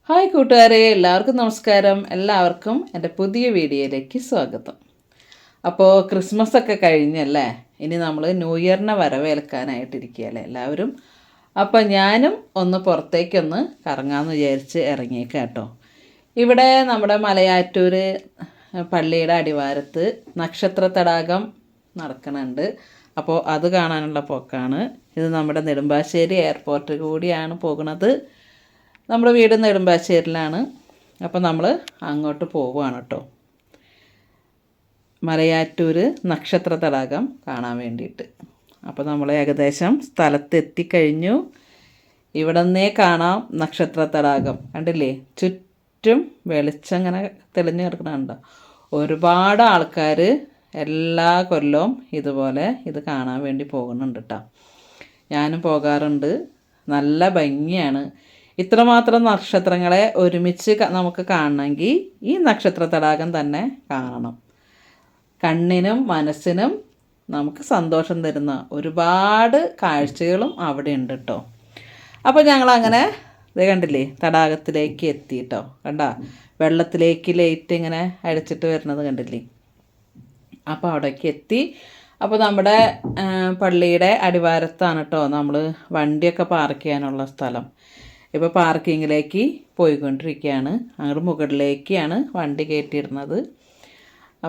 Hi കൂട്ടുകാരെ, എല്ലാവർക്കും നമസ്കാരം. എല്ലാവർക്കും എൻ്റെ പുതിയ വീഡിയോയിലേക്ക് സ്വാഗതം. അപ്പോൾ ക്രിസ്മസ് ഒക്കെ കഴിഞ്ഞല്ലേ, ഇനി നമ്മൾ ന്യൂ ഇയറിനെ വരവേൽക്കാനായിട്ടിരിക്കുകയല്ലേ എല്ലാവരും. അപ്പോൾ ഞാനും ഒന്ന് പുറത്തേക്കൊന്ന് കറങ്ങാമെന്ന് വിചാരിച്ച് ഇറങ്ങിയേക്കാം കേട്ടോ. ഇവിടെ നമ്മുടെ മലയാറ്റൂർ പള്ളിയുടെ അടിവാരത്ത് നക്ഷത്ര തടാകം നടക്കുന്നുണ്ട്. അപ്പോൾ അത് കാണാനുള്ള പോക്കാണ്. ഇത് നമ്മുടെ നെടുമ്പാശ്ശേരി എയർപോർട്ട് കൂടിയാണ് പോകുന്നത്. നമ്മുടെ വീട് നെടുമ്പാശ്ശേരിയിലാണ്. അപ്പോൾ നമ്മൾ അങ്ങോട്ട് പോവുകയാണ് കേട്ടോ, മലയാറ്റൂർ നക്ഷത്ര തടാകം കാണാൻ വേണ്ടിയിട്ട്. അപ്പോൾ നമ്മൾ ഏകദേശം സ്ഥലത്തെത്തിക്കഴിഞ്ഞു. ഇവിടെ നിന്നേ കാണാം നക്ഷത്ര തടാകം. കണ്ടില്ലേ, ചുറ്റും വെളിച്ചം ഇങ്ങനെ തെളിഞ്ഞു കിടക്കണുണ്ടോ. ഒരുപാട് ആൾക്കാർ എല്ലാ കൊല്ലവും ഇതുപോലെ ഇത് കാണാൻ വേണ്ടി പോകുന്നുണ്ട് കേട്ടോ. ഞാനും പോകാറുണ്ട്. നല്ല ഭംഗിയാണ്. ഇത്രമാത്രം നക്ഷത്രങ്ങളെ ഒരുമിച്ച് നമുക്ക് കാണണമെങ്കിൽ ഈ നക്ഷത്ര തടാകം തന്നെ കാണണം. കണ്ണിനും മനസ്സിനും നമുക്ക് സന്തോഷം തരുന്ന ഒരുപാട് കാഴ്ചകളും അവിടെ ഉണ്ട് കേട്ടോ. അപ്പോൾ ഞങ്ങളങ്ങനെ ഇത് കണ്ടില്ലേ, തടാകത്തിലേക്ക് എത്തി കേട്ടോ. കണ്ട, വെള്ളത്തിലേക്ക് ലൈറ്റ് ഇങ്ങനെ അടിച്ചിട്ട് വരുന്നത് കണ്ടില്ലേ. അപ്പോൾ അവിടേക്ക് എത്തി. അപ്പോൾ നമ്മുടെ പള്ളിയുടെ അടിവാരത്താണ് കേട്ടോ നമ്മൾ വണ്ടിയൊക്കെ പാർക്ക് ചെയ്യാനുള്ള സ്ഥലം. ഇപ്പോൾ പാർക്കിങ്ങിലേക്ക് പോയിക്കൊണ്ടിരിക്കുകയാണ്. അങ്ങോട്ട് മുകളിലേക്കാണ് വണ്ടി കയറ്റിയിടുന്നത്.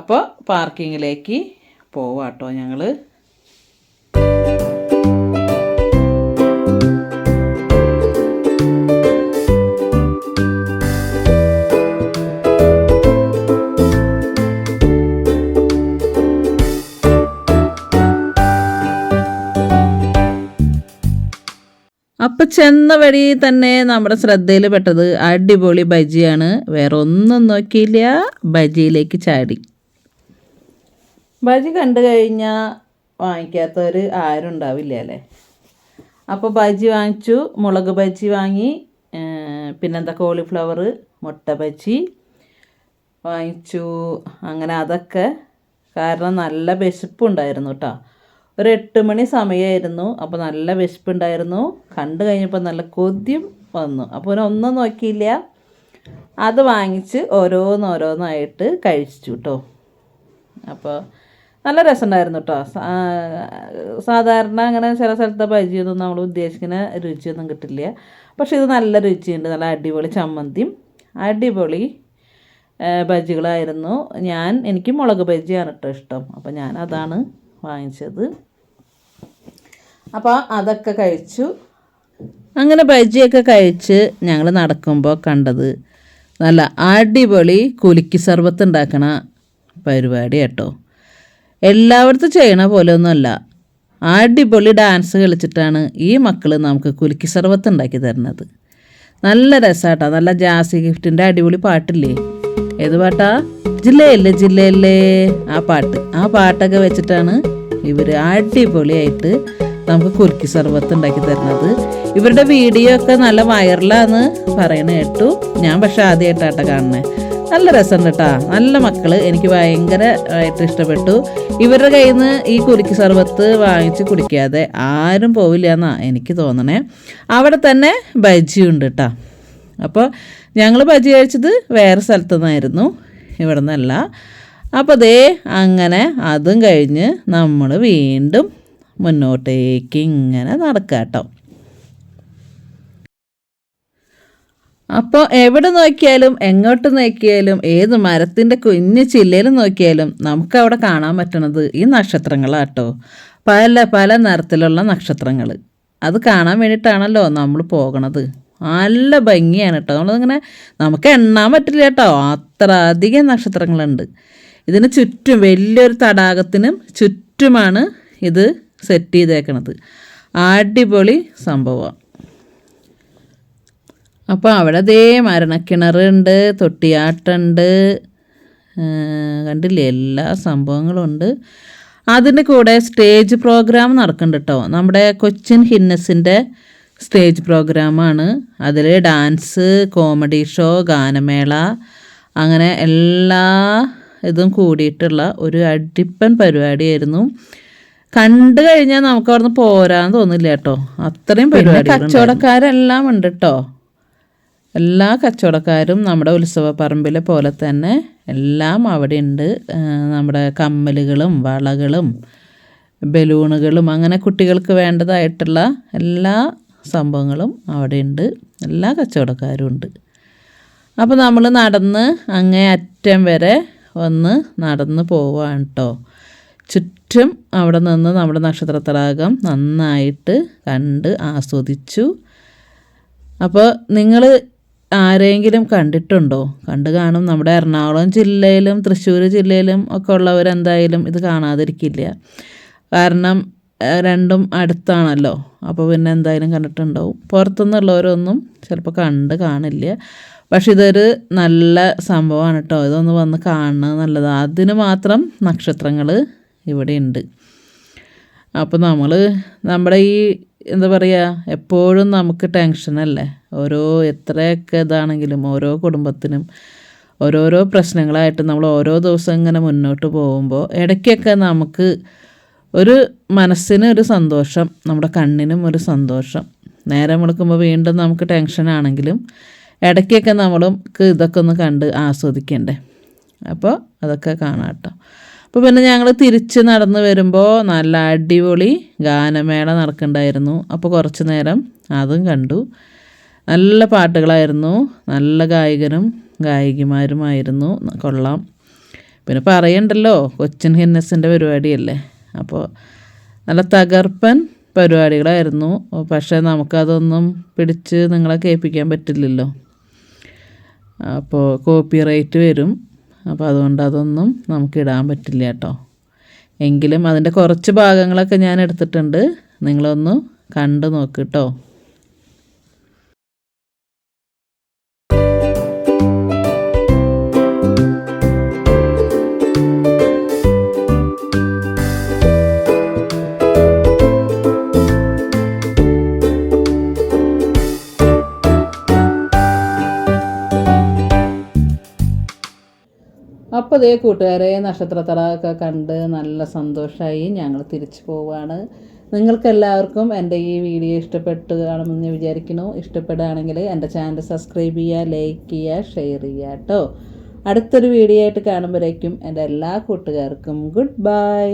അപ്പോൾ പാർക്കിങ്ങിലേക്ക് പോവാം കേട്ടോ ഞങ്ങൾ. അപ്പം ചെന്ന വഴി തന്നെ നമ്മുടെ ശ്രദ്ധയിൽ പെട്ടത് അടിപൊളി ബജിയാണ്. വേറെ ഒന്നും നോക്കിയില്ല, ബജിയിലേക്ക് ചാടി. ബജി കണ്ടു കഴിഞ്ഞാൽ വാങ്ങിക്കാത്തവർ ആരും ഉണ്ടാവില്ല അല്ലേ. അപ്പോൾ ബജി വാങ്ങിച്ചു. മുളക് ബജി വാങ്ങി, പിന്നെന്താ കോളിഫ്ലവർ, മുട്ട ബജി വാങ്ങിച്ചു. അങ്ങനെ അതൊക്കെ കാരണം നല്ല വിശപ്പുണ്ടായിരുന്നു കേട്ടോ. ഒരു 8 മണി സമയമായിരുന്നു. അപ്പോൾ നല്ല വിശപ്പുണ്ടായിരുന്നു. കണ്ടു കഴിഞ്ഞപ്പോൾ നല്ല കൊതിയും വന്നു. അപ്പോൾ ഒന്നും നോക്കിയില്ല, അത് വാങ്ങിച്ച് ഓരോന്നോരോന്നായിട്ട് കഴിച്ചു കേട്ടോ. അപ്പോൾ നല്ല രസമുണ്ടായിരുന്നു കേട്ടോ. സാധാരണ അങ്ങനെ ചില സ്ഥലത്തെ ബജിയൊന്നും നമ്മൾ ഉദ്ദേശിക്കുന്ന രുചിയൊന്നും കിട്ടില്ല. പക്ഷേ ഇത് നല്ല രുചിയുണ്ട്. നല്ല അടിപൊളി ചമ്മന്തിയും അടിപൊളി ബജികളായിരുന്നു. എനിക്ക് മുളക് ബജിയാണ് കേട്ടോ ഇഷ്ടം. അപ്പോൾ ഞാൻ അതാണ് വാങ്ങിച്ചത്. അപ്പോൾ അതൊക്കെ കഴിച്ചു. അങ്ങനെ ബജിയൊക്കെ കഴിച്ച് ഞങ്ങൾ നടക്കുമ്പോൾ കണ്ടത് നല്ല അടിപൊളി കുലുക്കി സർബത്ത് ഉണ്ടാക്കണ പരിപാടി കേട്ടോ. എല്ലായിടത്തും ചെയ്യണ പോലെ ഒന്നുമല്ല, അടിപൊളി ഡാൻസ് കളിച്ചിട്ടാണ് ഈ മക്കൾ നമുക്ക് കുലുക്കി സർബത്ത് ഉണ്ടാക്കി തരുന്നത്. നല്ല രസമാട്ടോ. നല്ല ജാസി ഗിഫ്റ്റിൻ്റെ അടിപൊളി പാട്ടില്ലേ, ഏത് പാട്ടാ, ജില്ലയല്ലേ ജില്ലയല്ലേ, ആ പാട്ടൊക്കെ വെച്ചിട്ടാണ് ഇവർ അടിപൊളിയായിട്ട് നമുക്ക് കുലുക്കി സർബത്ത് ഉണ്ടാക്കി തരുന്നത്. ഇവരുടെ വീഡിയോ ഒക്കെ നല്ല വൈറലാന്ന് പറയണ കേട്ടു. ഞാൻ പക്ഷെ ആദ്യമായിട്ടാട്ടോ കാണുന്നത്. നല്ല രസമുണ്ട് കേട്ടോ. നല്ല മക്കൾ, എനിക്ക് ഭയങ്കരമായിട്ട് ഇഷ്ടപ്പെട്ടു. ഇവരുടെ കയ്യിൽ നിന്ന് ഈ കുലുക്കി സർബത്ത് വാങ്ങിച്ച് കുടിക്കാതെ ആരും പോവില്ല എന്നാണ് എനിക്ക് തോന്നണേ. അവിടെ തന്നെ ബജി ഉണ്ട് കേട്ടോ. അപ്പോൾ ഞങ്ങൾ ബജി കഴിച്ചത് വേറെ സ്ഥലത്തു നിന്നായിരുന്നു, ഇവിടെ നിന്നല്ല. അപ്പോൾ ദേ അങ്ങനെ അതും കഴിഞ്ഞ് നമ്മൾ വീണ്ടും മുന്നോട്ടേക്ക് ഇങ്ങനെ നടക്കാം കേട്ടോ. അപ്പോൾ എവിടെ നോക്കിയാലും എങ്ങോട്ട് നോക്കിയാലും ഏത് മരത്തിൻ്റെ കുഞ്ഞ് ചില്ലയിൽ നോക്കിയാലും നമുക്കവിടെ കാണാൻ പറ്റണത് ഈ നക്ഷത്രങ്ങളാണ് കേട്ടോ. പല പല നിറത്തിലുള്ള നക്ഷത്രങ്ങൾ. അത് കാണാൻ വേണ്ടിയിട്ടാണല്ലോ നമ്മൾ പോകണത്. നല്ല ഭംഗിയാണ് കേട്ടോ. നമുക്ക് എണ്ണാൻ പറ്റില്ല കേട്ടോ, അത്ര അധികം നക്ഷത്രങ്ങളുണ്ട്. ഇതിന് ചുറ്റും വലിയൊരു തടാകത്തിനും ചുറ്റുമാണ് ഇത് സെറ്റ് ചെയ്തേക്കണത്. അടിപൊളി സംഭവമാണ്. അപ്പോൾ അവിടെ ദേ മരണക്കിണറുണ്ട്, തൊട്ടിയാട്ടുണ്ട്, കണ്ടില്ലേ, എല്ലാ സംഭവങ്ങളും ഉണ്ട്. അതിൻ്റെ കൂടെ സ്റ്റേജ് പ്രോഗ്രാം നടക്കുന്നുണ്ട് കേട്ടോ. നമ്മുടെ കൊച്ചിൻ ഹിന്നസിൻ്റെ സ്റ്റേജ് പ്രോഗ്രാമാണ്. അതിൽ ഡാൻസ്, കോമഡി ഷോ, ഗാനമേള, അങ്ങനെ എല്ലാ ഇതും കൂടിയിട്ടുള്ള ഒരു അടിപ്പൻ പരിപാടിയായിരുന്നു. കണ്ടു കഴിഞ്ഞാൽ നമുക്ക് അവിടെ നിന്ന് പോരാന്ന് തോന്നില്ല കേട്ടോ, അത്രയും പരിപാടി. കച്ചവടക്കാരെല്ലാം ഉണ്ട് കേട്ടോ. എല്ലാ കച്ചവടക്കാരും നമ്മുടെ ഉത്സവപ്പറമ്പിലെ പോലെ തന്നെ എല്ലാം അവിടെ ഉണ്ട്. നമ്മുടെ കമ്മലുകളും വളകളും ബലൂണുകളും അങ്ങനെ കുട്ടികൾക്ക് വേണ്ടതായിട്ടുള്ള എല്ലാ സംഭവങ്ങളും അവിടെ ഉണ്ട്. എല്ലാ കച്ചവടക്കാരും ഉണ്ട്. അപ്പോൾ നമ്മൾ നടന്ന് അങ്ങേ അറ്റം വരെ ഒന്ന് നടന്ന് പോവാണ് കേട്ടോ. ചുറ്റും അവിടെ നിന്ന് നമ്മുടെ നക്ഷത്രത്തടാകം നന്നായിട്ട് കണ്ട് ആസ്വദിച്ചു. അപ്പോൾ നിങ്ങൾ ആരെങ്കിലും കണ്ടിട്ടുണ്ടോ? കണ്ടു കാണും. നമ്മുടെ എറണാകുളം ജില്ലയിലും തൃശ്ശൂർ ജില്ലയിലും ഒക്കെ ഉള്ളവരെന്തായാലും ഇത് കാണാതിരിക്കില്ല. കാരണം രണ്ടും അടുത്താണല്ലോ. അപ്പോൾ പിന്നെ എന്തായാലും കണ്ടിട്ടുണ്ടാവും. പുറത്തുനിന്നുള്ളവരൊന്നും ചിലപ്പോൾ കണ്ട് കാണില്ല. പക്ഷെ ഇതൊരു നല്ല സംഭവമാണ് കേട്ടോ. ഇതൊന്ന് വന്ന് കാണുന്നത് നല്ലതാണ്. അതിന് മാത്രം നക്ഷത്രങ്ങൾ ഇവിടെ ഉണ്ട്. അപ്പോൾ നമ്മുടെ ഈ എന്താ പറയുക, എപ്പോഴും നമുക്ക് ടെൻഷനല്ലേ. എത്രയൊക്കെ ഇതാണെങ്കിലും ഓരോ കുടുംബത്തിനും ഓരോരോ പ്രശ്നങ്ങളായിട്ട് നമ്മൾ ഓരോ ദിവസം ഇങ്ങനെ മുന്നോട്ട് പോകുമ്പോൾ ഇടയ്ക്കൊക്കെ നമുക്ക് ഒരു മനസ്സിന് ഒരു സന്തോഷം, നമ്മുടെ കണ്ണിനും ഒരു സന്തോഷം. നേരം വിളിക്കുമ്പോൾ വീണ്ടും നമുക്ക് ടെൻഷനാണെങ്കിലും ഇടയ്ക്കൊക്കെ നമ്മൾക്ക് ഇതൊക്കെ ഒന്ന് കണ്ട് ആസ്വദിക്കണ്ടേ. അപ്പോൾ അതൊക്കെ കാണാം കേട്ടോ. അപ്പോൾ പിന്നെ ഞങ്ങൾ തിരിച്ച് നടന്ന് വരുമ്പോൾ നല്ല അടിപൊളി ഗാനമേള നടക്കുന്നുണ്ടായിരുന്നു. അപ്പോൾ കുറച്ച് നേരം അതും കണ്ടു. നല്ല പാട്ടുകളായിരുന്നു, നല്ല ഗായകരും ഗായികമാരുമായിരുന്നു. കൊള്ളാം. പിന്നെ പറയണ്ടല്ലോ, കൊച്ചിൻ ഹിന്നസിൻ്റെ പരിപാടിയല്ലേ. അപ്പോൾ നല്ല തകർപ്പൻ പരിപാടികളായിരുന്നു. പക്ഷേ നമുക്കതൊന്നും പിടിച്ച് നിങ്ങളെ കേൾപ്പിക്കാൻ പറ്റില്ലല്ലോ. അപ്പോൾ കോപ്പിറൈറ്റ് വരും. അപ്പോൾ അതുകൊണ്ട് അതൊന്നും നമുക്ക് ഇടാൻ പറ്റില്ല കേട്ടോ. എങ്കിലും അതിൻ്റെ കുറച്ച് ഭാഗങ്ങളൊക്കെ ഞാൻ എടുത്തിട്ടുണ്ട്. നിങ്ങളൊന്ന് കണ്ടു നോക്ക് കേട്ടോ. അപ്പോൾ അതേ കൂട്ടുകാരെ, നക്ഷത്രത്തടാകമൊക്കെ കണ്ട് നല്ല സന്തോഷമായി. ഞങ്ങൾ തിരിച്ചു പോവുകയാണ്. നിങ്ങൾക്കെല്ലാവർക്കും എൻ്റെ ഈ വീഡിയോ ഇഷ്ടപ്പെട്ട് കാണുമെന്ന് വിചാരിക്കുന്നു. ഇഷ്ടപ്പെടുകയാണെങ്കിൽ എൻ്റെ ചാനൽ സബ്സ്ക്രൈബ് ചെയ്യുക, ലൈക്ക് ചെയ്യുക, ഷെയർ ചെയ്യുക കേട്ടോ. അടുത്തൊരു വീഡിയോ ആയിട്ട് കാണുമ്പോഴേക്കും എൻ്റെ എല്ലാ കൂട്ടുകാർക്കും ഗുഡ് ബൈ.